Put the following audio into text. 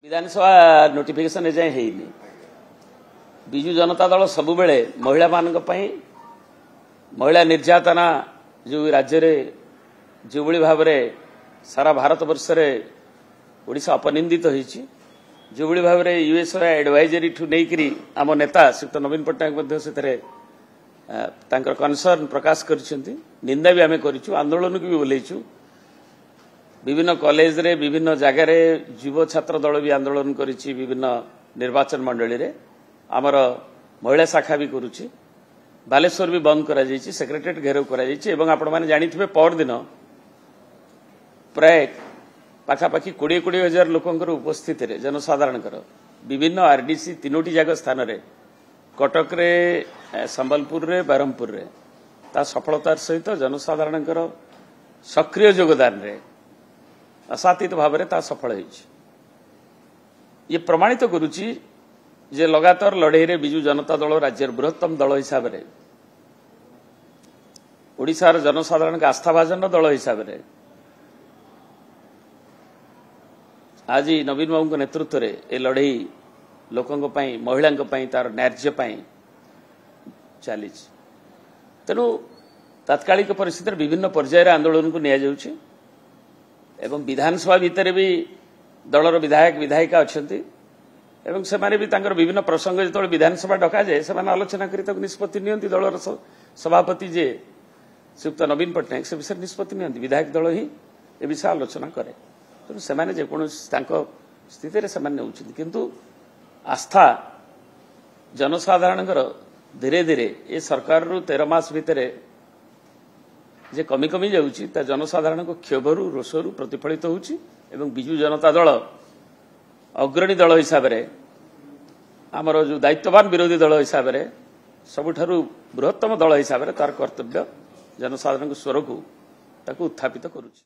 विधानसभा notification एजाए हेनी विजु जनता दल सबुबले महिला मानक पई महिला निर्यातना जो राज्य रे जो भाव में सारा भारत वर्ष रे ओडिशा अपनिंदित होईची जो भाव में यूएस एडवाइजरी ठू नहीं आम नेता श्रीयुक्त नवीन पट्टनायक से कनसर्न प्रकाश करछंती निंदा भी आमे करिछु आंदोलन को भी बोलेछु विभिन्न कॉलेज रे विभिन्न जगह रे युव छात्र दल भी आंदोलन करिछि विभिन्न निर्वाचन मंडली रे आमर महिला शाखा भी करुछि बालेश्वर भी बंद करा जाइछि सेक्रेटरीट घेराव करा जाइछि एवं आपण माने जानिथिबे पर दिन प्राय पाखापाखि 20,000 हजार लोकंकर उपस्थिति रे जनसाधारणकर विभिन्न आरडीसी तीनोटी जगह स्थान रे कटक रे संबलपुर रे बरहमपुर रे ता सफलतार सहित जनसाधारणकर सक्रिय योगदान रे असातीत भाव में ता सफल होइछि ये प्रमाणित करुछि जे लगातार लड़ाई रे बिजु जनता दल राज्यर बृहत्तम दल हिसाब रे ओडिशार जनसाधारण का आस्थाभाजन दल हिसाब रे आज नवीन बाबू नेतृत्व रे ए लड़ाई लोकंक पई महिलांक पई तार न्याय्य पई चली तेणु तात्कालिक परिस्थिति विभिन्न पर्यायर आंदोलन को निया जाउछि एवं विधानसभा भितर भी दलर विधायक विधायिका अच्छी एवं से माने भी तांकर विभिन्न प्रसंग जो विधानसभा डका जाए से आलोचना करी निष्पत्ति नियंती दलर सभापति जे श्रीयुक्त नवीन पट्टनायक से विषय निष्पत्ति नियंती विधायक दल ही ए विषय आलोचना करे तेणु से जेकोसी स्थिति से किंतु आस्था जनसाधारण धीरे धीरे ये सरकार रु 13 मास भितर जे कमी कमी जाउछि ता जनसाधारण को क्षोभरू रोषरू प्रतिफलित होउछि एवं बिजु जनता दल अग्रणी दल हिसाब रे आमर जो दायित्ववान विरोधी दल हिसाब रे सबुठारु बृहत्तम दल हिसाब रे तार कर्तव्य जनसाधारण स्वर को ताकू उत्थापित करुछि।